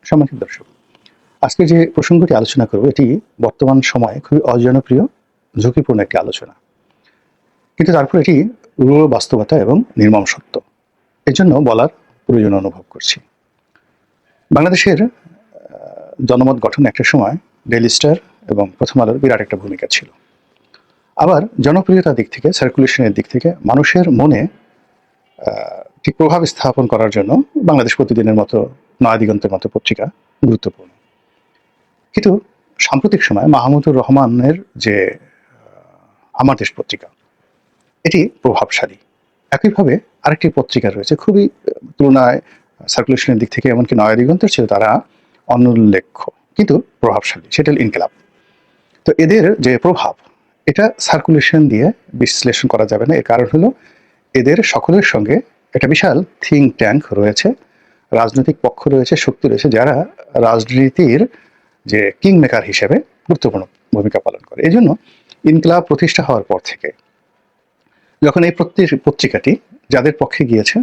সম্মানিত দর্শক, আজকে যে প্রসঙ্গটি আলোচনা করব এটি বর্তমান সময়ে খুবই অজনপ্রিয়, ঝুঁকিপূর্ণ একটি আলোচনা। কিন্তু তারপর এটি রূঢ় বাস্তবতা এবং নির্মম সত্য। এজন্য বলার প্রয়োজন অনুভব করছি। বাংলাদেশের জনমত গঠনে একটা সময় ডেইলি স্টার এবং প্রথম আলোর বিরাট একটা ভূমিকা ছিল। আবার জনপ্রিয়তার দিক থেকে, সার্কুলেশনের দিক থেকে মানুষের মনে ঠিক প্রভাব স্থাপন করার জন্য বাংলাদেশ প্রতিদিনের মতো, নয়াদিগন্তের মতো পত্রিকা গুরুত্বপূর্ণ। কিন্তু সাম্প্রতিক সময়ে মাহমুদুর রহমানের যে আমার দেশ পত্রিকা, এটি প্রভাবশালী। একইভাবে আরেকটি পত্রিকা রয়েছে খুবই তুলনায় সার্কুলেশনের দিক থেকে, এমনকি নয়াদিগন্তের ছিল তারা অনুল্লেখ্য কিন্তু প্রভাবশালী, সেটা হল ইনকিলাব। তো এদের যে প্রভাব, এটা সার্কুলেশন দিয়ে বিশ্লেষণ করা যাবে না। এর কারণ হলো এদের সকলের সঙ্গে একটা বিশাল থিঙ্ক ট্যাঙ্ক রয়েছে, রাজনৈতিক পক্ষ রয়েছে, শক্তি রয়েছে, যারা রাজনীতির যে কিং মেকার হিসেবে গুরুত্বপূর্ণ ভূমিকা পালন করে। এই জন্য ইনকিলাব প্রতিষ্ঠা হওয়ার পর থেকে যখন এই পত্রিকাটি যাদের পক্ষে গিয়েছে,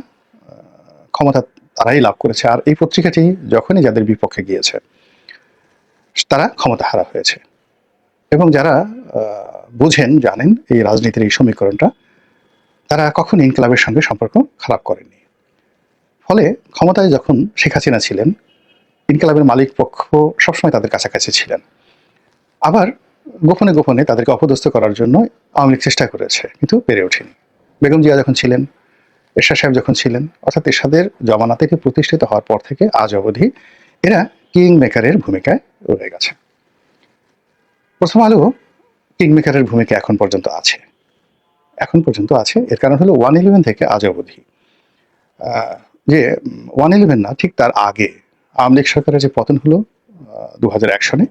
ক্ষমতা তারাই লাভ করেছে, আর এই পত্রিকাটি যখনই যাদের বিপক্ষে গিয়েছে তারা ক্ষমতা হারা হয়েছে। এবং যারা বুঝেন, জানেন এই রাজনীতির এই সমীকরণটা, তারা কখন ইনকিলাবের সঙ্গে সম্পর্ক খারাপ করেননি। ফলে ক্ষমতায় যখন শেখ হাসিনা ছিলেন, ইনকিলাবের মালিক পক্ষ সবসময় তাদের কাছাকাছি ছিলেন। আবার গোপনে গোপনে তাদেরকে অপদস্থ করার জন্য আওয়ামী লীগ চেষ্টা করেছে, কিন্তু পেরে ওঠেনি। বেগম জিয়া যখন ছিলেন, এরশাদ সাহেব যখন ছিলেন, অর্থাৎ এরশাদের জমানা থেকে প্রতিষ্ঠিত হওয়ার পর থেকে আজ অবধি এরা কিং মেকারের ভূমিকায় রয়ে গেছে। প্রথম আলো কিং মেকারের ভূমিকা এখন পর্যন্ত আছে। এর কারণ হলো 111 থেকে আজ অবধি, যে 111 না, ঠিক তার আগে আওয়ামী লীগ সরকারের যে পতন হলো 2001 সনে,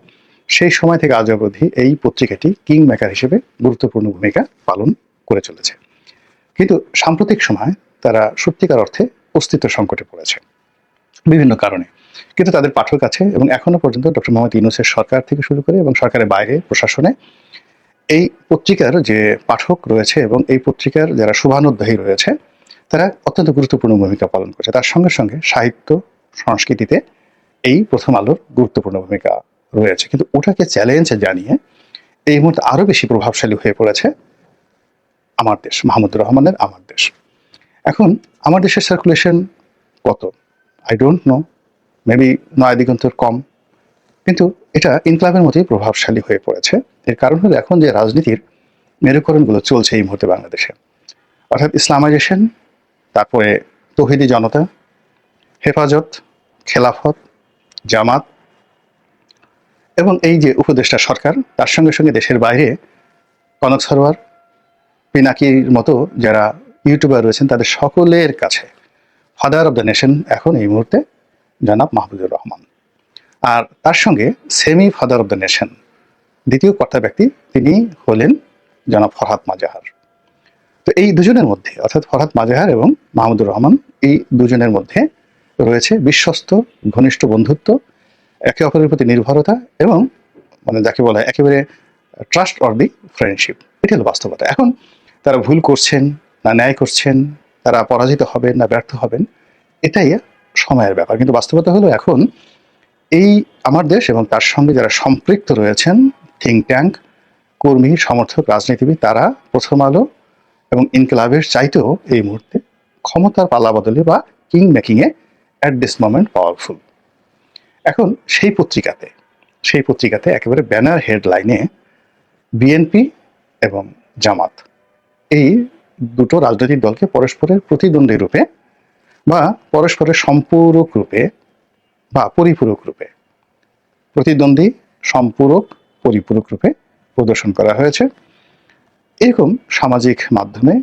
সেই সময় থেকে আজ অবধি এই পত্রিকাটি কিং মেকার হিসেবে গুরুত্বপূর্ণ ভূমিকা পালন করে চলেছে। কিন্তু সাম্প্রতিক সময় তারা সত্যিকার অর্থে অস্তিত্ব সংকটে পড়েছে বিভিন্ন কারণে। কিন্তু তাদের পাঠক আছে, এবং এখনো পর্যন্ত ডক্টর মোহাম্মদ ইউনূসের সরকার থেকে শুরু করে এবং সরকারের বাইরে প্রশাসনে এই পত্রিকার যে পাঠক রয়েছে এবং এই পত্রিকার যারা শুভানুধ্যায়ী রয়েছে, তারা অত্যন্ত গুরুত্বপূর্ণ ভূমিকা পালন করছে। তার সঙ্গে সঙ্গে সাহিত্য সংস্কৃতিতে এই প্রথম আলোর গুরুত্বপূর্ণ ভূমিকা রয়েছে। কিন্তু ওটাকে চ্যালেঞ্জ জানিয়ে এই মুহূর্তে আরো বেশি প্রভাবশালী হয়ে পড়েছে আমার দেশ, মাহমুদুর রহমানের আমার দেশ। এখন আমার দেশের সার্কুলেশন কত আই ডোন্ট নো, মেবি নয়াদিগন্তর কম, কিন্তু এটা ইনকিলাবের মতোই প্রভাবশালী হয়ে পড়েছে। এর কারণ হলো এখন যে রাজনীতির মেরুকরণগুলো চলছে এই মুহূর্তে বাংলাদেশে, অর্থাৎ ইসলামাইজেশন, তারপরে তৌহিদি জনতা, হেফাজত, খেলাফত, জামাত, এবং এই যে উপদেষ্টা সরকার, তার সঙ্গে সঙ্গে দেশের বাইরে কনক সরোয়ার, পিনাকির মতো যারা ইউটিউবার রয়েছেন, তাদের সকলের কাছে ফাদার অব দ্য নেশন এখন এই মুহূর্তে জনাব মাহমুদুর রহমান। আর তার সঙ্গে semi father of the nation, দ্বিতীয় কর্তা ব্যক্তি, তিনি হলেন জনাব ফরহাদ মাজাহার। তো এই দুজনের মধ্যে, অর্থাৎ ফরহাদ মাজাহার এবং মাহমুদুর রহমান, এই দুজনের মধ্যে রয়েছে বিশ্বস্ত ঘনিষ্ঠ বন্ধুত্ব, একে অপরের প্রতি নির্ভরতা, এবং মানে যাকে বলা হয় একেবারে ট্রাস্ট অর দি ফ্রেন্ডশিপ। এটি হলো বাস্তবতা। এখন তারা ভুল করছেন না ন্যায় করছেন, তারা পরাজিত হবেন না ব্যর্থ হবেন, এটাই সময়ের ব্যাপার। কিন্তু বাস্তবতা হলো এখন এই আমার দেশ এবং তার সঙ্গে যারা সম্পৃক্ত রয়েছেন, থিঙ্ক ট্যাঙ্ক, কর্মী, সমর্থক, রাজনীতিবিদ, তারা প্রথম আলো এবং ইনকিলাবের চাইতেও এই মুহূর্তে ক্ষমতার পালা বদলে বা কিং মেকিংয়ে অ্যাট দিস মোমেন্ট পাওয়ারফুল। এখন সেই পত্রিকাতে একেবারে ব্যানার হেডলাইনে বিএনপি এবং জামাত, এই দুটো রাজনৈতিক দলকে পরস্পরের প্রতিদ্বন্দ্বী রূপে বা পরস্পরের সম্পূরক রূপে বা পরিপূরক রূপে, প্রতিদ্বন্দ্বী, সম্পূরক, পরিপূরক রূপে প্রদর্শন করা হয়েছে। এরকম সামাজিক মাধ্যমে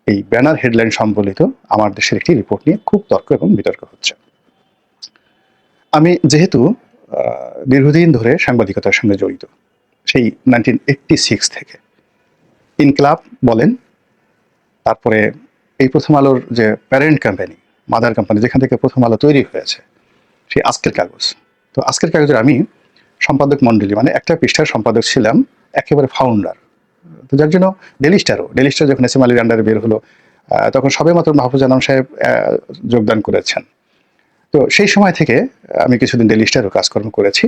এই ব্যানার হেডলাইন সম্বলিত আমার দেশের একটি রিপোর্ট নিয়ে খুব তর্ক এবং বিতর্ক হচ্ছে। আমি যেহেতু দীর্ঘদিন ধরে সাংবাদিকতার সঙ্গে জড়িত, সেই 1986 থেকে, ইনকিলাব বলেন, তারপরে এই প্রথম আলোর যে প্যারেন্ট কোম্পানি, মাদার কোম্পানি, যেখান থেকে প্রথম আলো তৈরি হয়েছে, সেই আজকের কাগজ। তো আজকের কাগজের আমি সম্পাদক মণ্ডলী, মানে একটা পৃষ্ঠার সম্পাদক ছিলাম, একেবারে ফাউন্ডার। তো যার জন্য ডেইলি স্টার যখন এস এম আলীর আন্ডারে বের হলো, তখন সবে মাত্র মাহফুজ আনাম সাহেব যোগদান করেছেন। তো সেই সময় থেকে আমি কিছুদিন ডেইলি স্টারও কাজকর্ম করেছি।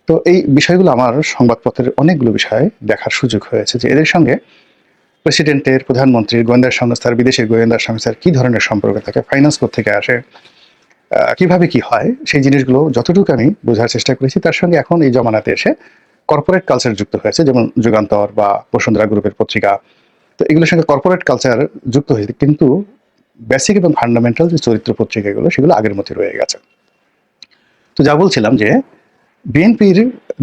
তো এই বিষয়গুলো আমার সংবাদপত্রের অনেকগুলো বিষয় দেখার সুযোগ হয়েছে যে এদের সঙ্গে প্রেসিডেন্টের, প্রধানমন্ত্রীর, গোয়েন্দা সংস্থার, বিদেশি গোয়েন্দা সংস্থার কি ধরনের সম্পর্ক থাকে, ফাইন্যান্স কোত্থেকে আসে, কিভাবে কি হয়, সেই জিনিসগুলো যতটুকু আমি বোঝার চেষ্টা করেছি। তার সঙ্গে এখন এই জমানাতে এসে কর্পোরেট কালচার যুক্ত হয়েছে, যেমন যুগান্তর বা বসুন্ধরা গ্রুপের পত্রিকা। তো এগুলোর সঙ্গে কর্পোরেট কালচার যুক্ত হয়েছে, কিন্তু বেসিক এবং ফান্ডামেন্টাল যে চরিত্র পত্রিকাগুলো সেগুলো আগের মধ্যে রয়ে গেছে। তো যা বলছিলাম যে বিএনপির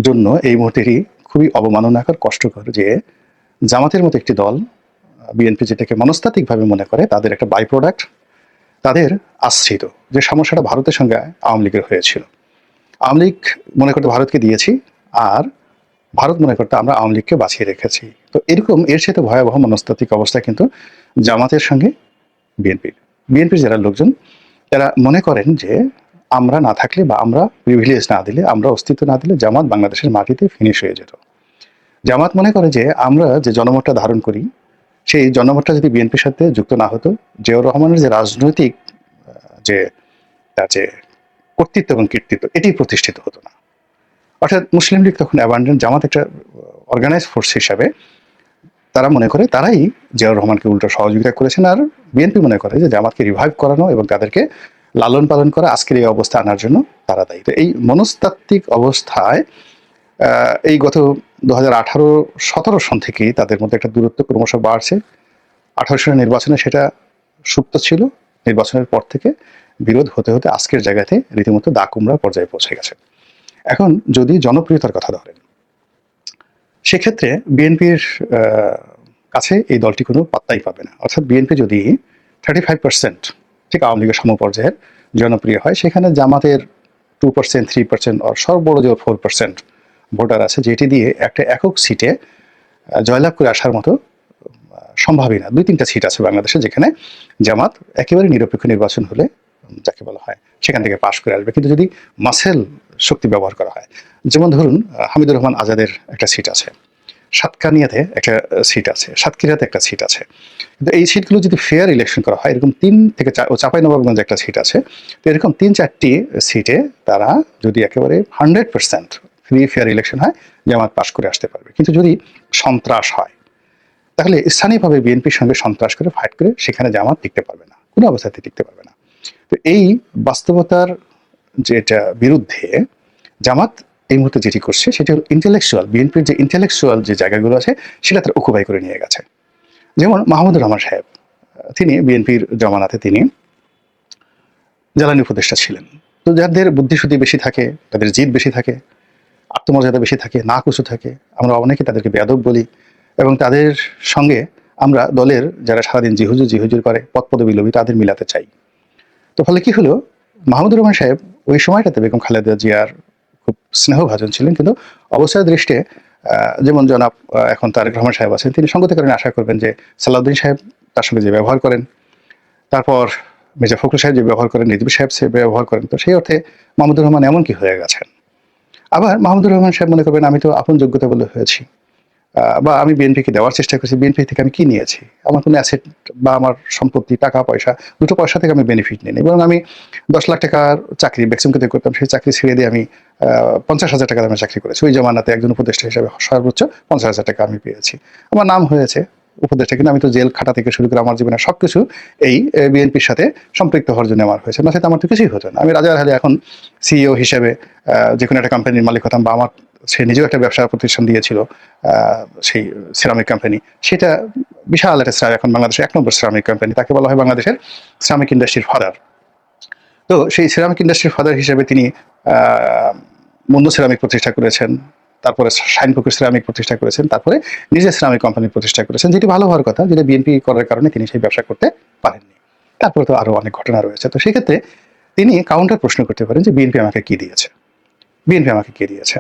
জন্য এই মুহূর্তেরই খুবই অবমাননাকর, কষ্টকর যে জামাতের মতো একটি দল, বিএনপি যেটাকে মনস্তাত্ত্বিকভাবে মনে করে তাদের একটা বাই প্রোডাক্ট, তাদের আশ্রিত যে সমস্যাটা ভারতের সঙ্গে আওয়ামী লীগের হয়েছিল। আওয়ামী লীগ মনে করতে ভারতকে দিয়েছি, আর ভারত মনে করতে আমরা আওয়ামী লীগকে বাঁচিয়ে রেখেছি। তো এরকম এর সাথে ভয়াবহ মনস্তাত্ত্বিক অবস্থা কিন্তু জামাতের সঙ্গে বিএনপির যারা লোকজন, তারা মনে করেন যে আমরা না থাকলে বা আমরা প্রিভিলেজ না দিলে, আমরা অস্তিত্ব না দিলে জামাত বাংলাদেশের মাটিতে ফিনিশ হয়ে যেত। জামাত মনে করে যে আমরা যে জনমতটা ধারণ করি, সেই জনমতটা যদি বিএনপির সাথে যুক্ত না হতো, জিয়াউর রহমানের যে রাজনৈতিক যে তার যে কর্তৃত্ব এবং কীর্তিত্ব, এটি প্রতিষ্ঠিত হতো না। অর্থাৎ মুসলিম লীগ তখন অ্যাবান্ডেন্ট, জামাত একটা অর্গানাইজ ফোর্স হিসাবে তারা মনে করে তারাই জিয়াউর রহমানকে উল্টো সহযোগিতা করেছেন, আর বিএনপি মনে করে যে জামাতকে রিভাইভ করানো এবং তাদেরকে লালন পালন করা, আজকের এই অবস্থা আনার জন্য তারা দায়ী। তো এই মনস্তাত্ত্বিক অবস্থায় এই গত 2018-17 সন থেকেই তাদের মধ্যে একটা দূরত্ব ক্রমশ বাড়ছে। 18 সালের নির্বাচনে সেটা সুপ্ত ছিল, নির্বাচনের পর থেকে বিরোধ হতে হতে আজকের জায়গাতে রীতিমতো দা কুমড়া পর্যায়ে পৌঁছে গেছে। এখন যদি জনপ্রিয়তার কথা ধরেন, সেক্ষেত্রে বিএনপির কাছে এই দলটি কোনো পাত্তাই পাবে না। অর্থাৎ বিএনপি যদি 35% ঠিক আওয়ামী লীগের সমপর্যায়ের জনপ্রিয় হয়, সেখানে জামাতের 2%, 3% আর সর্ববড় যে 4% ভোটার আছে, যেটি দিয়ে একটা একক সিটে জয়লাভ করে আসার মতো সম্ভাবই না। 2-3টা সিট আছে বাংলাদেশে যেখানে জামাত একেবারে নিরপেক্ষ নির্বাচন হলে, যাকে বলা হয়, সেখান থেকে পাশ করে আসবে। কিন্তু যদি মাসেল শক্তি ব্যবহার করা হয়, যেমন ধরুন হামিদুর রহমান আজাদের একটা সিট আছে, সাতকানিয়াতে একটা সিট আছে, সাতক্ষীরাতে একটা সিট আছে। কিন্তু এই সিটগুলো যদি ফেয়ার ইলেকশন করা হয়, এরকম 3 থেকে 4, ও চাঁপাইনবাবগঞ্জে একটা সিট আছে, তো এরকম 3-4টি সিটে তারা যদি একেবারে 100% ফ্রি ফেয়ার ইলেকশন হয়, জামাত পাশ করে আসতে পারবে। কিন্তু যদি সন্ত্রাস হয়, তাহলে স্থানীয়ভাবে বিএনপির সঙ্গে সন্ত্রাস করে ফাইট করে সেখানে জামাত টিকতে পারবে না, কোনো অবস্থাতে টিকতে পারবে না। তো এই বাস্তবতার যেটা বিরুদ্ধে জামাত এই মুহূর্তে যেটি করছে সেটি হল ইন্টেলেকচুয়াল, বিএনপির যে ইন্টেলেকচুয়াল যে জায়গাগুলো আছে সেটা তারা অকুপাই করে নিয়ে গেছে। যেমন মাহমুদুর রহমান সাহেব, তিনি বিএনপির জমানাতে তিনি জ্বালানি উপদেষ্টা ছিলেন। তো যাদের বুদ্ধিশুদ্ধি বেশি থাকে, তাদের জিদ বেশি থাকে, আত্মমর্যাদা বেশি থাকে, না কুচু থাকে, আমরা অনেকে তাদেরকে বেয়াদব বলি, এবং তাদের সঙ্গে আমরা দলের যারা সারাদিন জিহুজুর করে, পদপদবী লোভী, তাদের মিলাতে চাই। তো ফলে কি হলো, মাহমুদুর রহমান সাহেব ওই সময়টাতে বেগম খালেদা জিয়ার খুব স্নেহভাজন ছিলেন, কিন্তু অবস্থার দৃষ্টে যেমন জনাব এখন তারেক রহমান সাহেব আছেন, তিনি সঙ্গত কারণে আশা করবেন যে সালাউদ্দিন সাহেব তার সঙ্গে যে ব্যবহার করেন, তারপর মির্জা ফখরুল সাহেব যে ব্যবহার করেন, রিজভী সাহেব সে ব্যবহার করেন, তো সেই অর্থে মাহমুদুর রহমান এমন কি হয়ে গেছেন। আবার মাহমুদুর রহমান সাহেব মনে করবেন আমি তো আপন যোগ্যতা বলে হয়েছি, বা আমি বিএনপিকে দেওয়ার চেষ্টা করেছি, বিএনপি থেকে আমি কি নিয়েছি, আমার কোনো অ্যাসেট বা আমার সম্পত্তি, টাকা পয়সা, দুটো পয়সা থেকে আমি বেনিফিট নিই, এবং আমি 10 লাখ টাকার চাকরি বেক্সিমকোতে করতাম, সেই চাকরি ছেড়ে দিয়ে আমি 50,000 টাকা দামে চাকরি করেছি। ওই জমানাতে একজন উপদেষ্টা হিসাবে সর্বোচ্চ 50,000 টাকা আমি পেয়েছি, আমার নাম হয়েছে উপদেষ্টা, কিন্তু আমি তো জেল খাটা থেকে শুরু করে আমার জীবনে সবকিছু এই বিএনপির সাথে সম্পৃক্ত হওয়ার জন্য আমার হয়েছে, না সেটা আমার তো কিছুই হতো না। আমি রাজার হালে এখন সিইও হিসেবে যে কোনো একটা কোম্পানির মালিক হতাম, বা আমার সে নিজেও একটা ব্যবসা প্রতিষ্ঠান দিয়েছিল, সেই সিরামিক কোম্পানি, সেটা বিশাল একটা এখন বাংলাদেশের 1 নম্বর সিরামিক কোম্পানি, তাকে বলা হয় বাংলাদেশের সিরামিক ইন্ডাস্ট্রির ফাদার। তো সেই সিরামিক ইন্ডাস্ট্রির ফাদার হিসেবে তিনি মুন্ডু সিরামিক প্রতিষ্ঠা করেছেন, তারপরে শাইনপুকুর সিরামিক প্রতিষ্ঠা করেছেন, তারপরে নিজের সিরামিক কোম্পানি প্রতিষ্ঠা করেছেন, যেটি ভালো হওয়ার কথা, যেটা বিএনপি করার কারণে তিনি সেই ব্যবসা করতে পারেননি। তারপরে তো আরো অনেক ঘটনা রয়েছে। তো সেক্ষেত্রে তিনি কাউন্টার প্রশ্ন করতে পারেন যে বিএনপি আমাকে কি দিয়েছে, বিএনপি আমাকে কে দিয়েছে।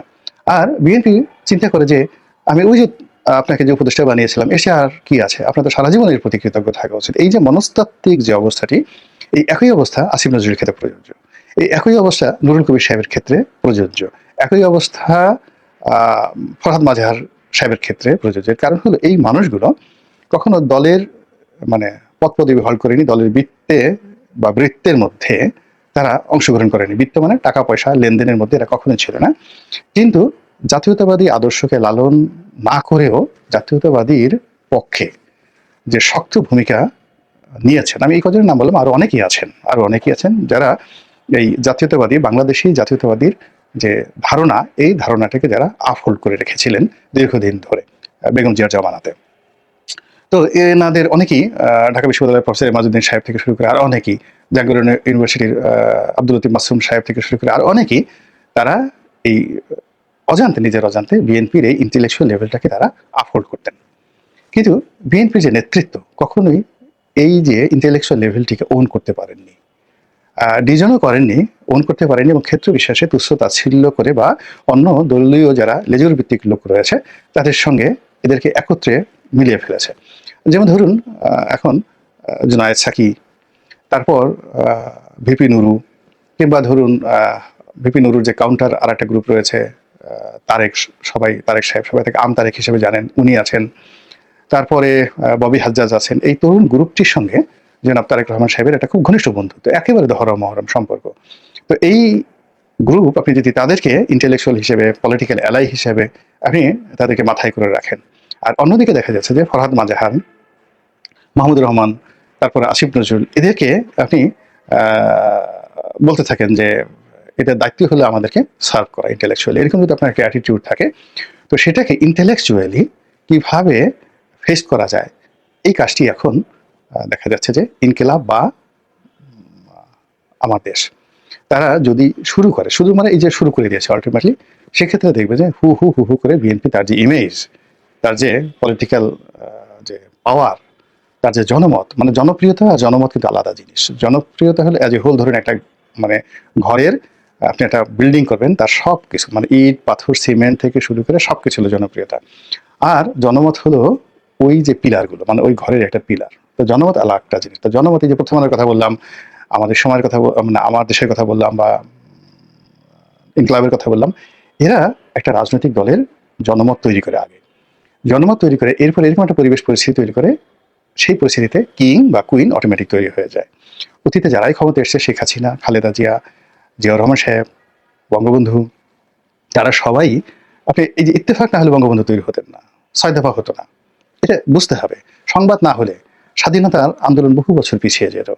আর বিএনপি চিন্তা করে যে আমি ওই যে আপনাকে যে উপদেষ্টা বানিয়েছিলাম, এসে আর কি আছে, আপনার তো সারা জীবন এর প্রতি কৃতজ্ঞ থাকা উচিত। এই যে মনস্তাত্ত্বিক যে অবস্থাটি, এই একই অবস্থা আসিফ নজরুলের ক্ষেত্রে প্রযোজ্য, এই একই অবস্থা নুরুল কবির সাহেবের ক্ষেত্রে প্রযোজ্য, একই অবস্থা ফরহাদ মাজহার সাহেবের ক্ষেত্রে প্রযোজ্য। কারণ হলো এই মানুষগুলো কখনো দলের মানে পদপদবি হল করেনি, দলের বৃত্তে বা বৃত্তের মধ্যে তারা অংশগ্রহণ করেনি। বিত্ত মানে টাকা পয়সা লেনদেনের মধ্যে এরা কখনোই ছিল না। কিন্তু জাতীয়তাবাদী আদর্শকে লালন না করেও জাতীয়তাবাদীর পক্ষে যে শক্ত ভূমিকা নিয়েছেন, আমি এই কজনের নাম বললাম, আরো অনেকেই আছেন যারা এই জাতীয়তাবাদী বাংলাদেশি জাতীয়তাবাদীর যে ধারণা, এই ধারণাটাকে যারা আপহোল্ড করে রেখেছিলেন দীর্ঘদিন ধরে বেগম জিয়ার জামানাতে। তো এনাদের অনেকেই ঢাকা বিশ্ববিদ্যালয়ের প্রফেসর এমাজউদ্দিন সাহেব থেকে শুরু করে আর অনেকেই, জাহাঙ্গীর ইউনিভার্সিটির আব্দুল লতিফ মাসুম সাহেব থেকে শুরু করে আর অনেকেই, তারা এই নিজের অজান্তে বিএনপির এই ইন্টেলেকচুয়াল লেভেলটাকে তারা আপহোল্ড করতেন। কিন্তু বিএনপির যে নেতৃত্ব কখনোই এই যে ইন্টেলেকচুয়াল লেভেলটিকে ওন করতে পারেননি, ডিজনও করেননি, ওন করতে পারেননি, এবং ক্ষেত্র বিশ্বাসে তুচ্ছ তাচ্ছিল্য করে বা অন্য দলীয় যারা লেজুর ভিত্তিক লোক রয়েছে তাদের সঙ্গে এদেরকে একত্রে মিলিয়ে ফেলেছে। যেমন ধরুন এখন জুনায়েদ সাকি, তারপর ভিপি নুরু, কিংবা ধরুন ভিপি নুরুর যে কাউন্টার আর একটা গ্রুপ রয়েছে তারেক সাহেব, সবাই তাকে তারেক হিসেবে জানেন, উনি আছেন। তারপরে ববি হাজ্জাজ আছেন। এই তরুণ গ্রুপটির সঙ্গে জনাব তারেক রহমান সাহেবের একটা খুব ঘনিষ্ঠ বন্ধুত্ব, একেবারে ধরম মহরম সম্পর্ক। তো এই গ্রুপ আপনি যদি তাদেরকে ইন্টেলেকচুয়াল হিসেবে, পলিটিক্যাল অ্যালাই হিসেবে আপনি তাদেরকে মাথায় করে রাখেন, আর অন্যদিকে দেখা যাচ্ছে যে ফরহাদ মাজাহান, মাহমুদুর রহমান, তারপরে আসিফ নজরুল, এদেরকে আপনি বলতে থাকেন যে এটার দায়িত্ব হলো আমাদেরকে সার্ভ করা ইন্টেলেকচুয়ালি। এরকম যদি আপনার একটা অ্যাটিটিউড থাকে, তো সেটাকে ইন্টেলেকচুয়ালি কিভাবে ফেস করা যায়, এই কাজটি এখন দেখা যাচ্ছে যে ইনকিলাব বা আমার দেশ তারা যদি শুরু করে, শুধু মানে এই যে শুরু করে দিয়েছে আলটিমেটলি, সেক্ষেত্রে দেখবে যে হু হু হু হু করে বিএনপি তার যে ইমেজ, তার যে পলিটিক্যাল যে পাওয়ার, তার যে জনমত, মানে জনপ্রিয়তা আর জনমত কিন্তু আলাদা জিনিস। জনপ্রিয়তা হলে অ্যাজ এ হোল, ধরুন একটা মানে ঘরের আপনি একটা বিল্ডিং করবেন, তার সব কিছু মানে ইট পাথর সিমেন্ট থেকে শুরু করে সব কিছু হলো জনপ্রিয়তা। আর জনমত হলো ওই যে পিলারগুলো, মানে ওই ঘরের একটা পিলার। তো জনমত আলাদা একটা জিনিস। তো জনমত, এই যে প্রথম কথা বললাম, আমাদের সময়ের কথা, মানে আমার দেশের কথা বললাম, বা ইনকলাবের কথা বললাম, এরা একটা রাজনৈতিক দলের জনমত তৈরি করে আগে, জনমত তৈরি করে এরপর এরকম একটা পরিবেশ পরিস্থিতি তৈরি করে, সেই পরিস্থিতিতে কিং বা কুইন অটোমেটিক তৈরি হয়ে যায়। অতীতে যারাই ক্ষমতা এসছে, শেখ হাসিনা, খালেদা জিয়া, জিয়াউর রহমান সাহেব, বঙ্গবন্ধু, তারা সবাই, আপনি এই যে ইত্তেফাক না হলে বঙ্গবন্ধু তৈরি হতেন না, 6 দফা হতো না। এটা বুঝতে হবে। সংবাদ না হলে স্বাধীনতার আন্দোলন বহু বছর পিছিয়ে যেত।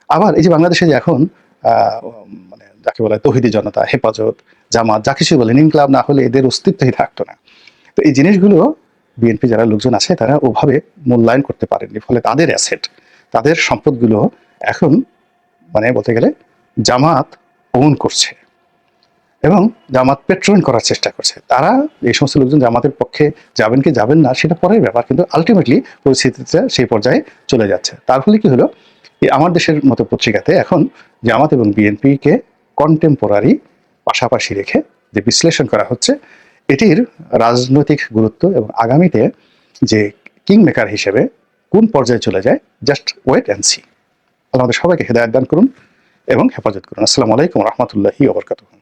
আবার এই যে বাংলাদেশে যে এখন মানে যাকে বলা হয় তৌহিদি জনতা, হেফাজত, জামাত, যা কিছু বলেন, ইনকিলাব না হলে এদের অস্তিত্বই থাকতো না। তো এই জিনিসগুলো বিএনপি যারা লোকজন আছে তারা ওভাবে মূল্যায়ন করতে পারেননি, ফলে তাদের অ্যাসেট, তাদের সম্পদগুলো এখন মানে বলতে গেলে জামাত ওন করছে এবং জামাত পেট্রোল করার চেষ্টা করছে। তারা এই সমস্ত লোকজন জামাতের পক্ষে যাবেন কি যাবেন না সেটা পরের ব্যাপার, কিন্তু আলটিমেটলি পরিস্থিতিটা সেই পর্যায়ে চলে যাচ্ছে। তার ফলে কি হলো, এই আমার দেশের মতো পত্রিকাতে এখন জামাত এবং বিএনপিকে কন্টেম্পোরারি পাশাপাশি রেখে যে বিশ্লেষণ করা হচ্ছে, এটির রাজনৈতিক গুরুত্ব এবং আগামীতে যে কিং মেকার হিসেবে কোন পর্যায়ে চলে যায়, জাস্ট ওয়েট অ্যান্ড সি। আমাদের সবাইকে হেদায়েত দান করুন এবং হেফাজত করুন। আসসালামু আলাইকুম রহমতুল্লাহি ওয়া বারাকাতুহু।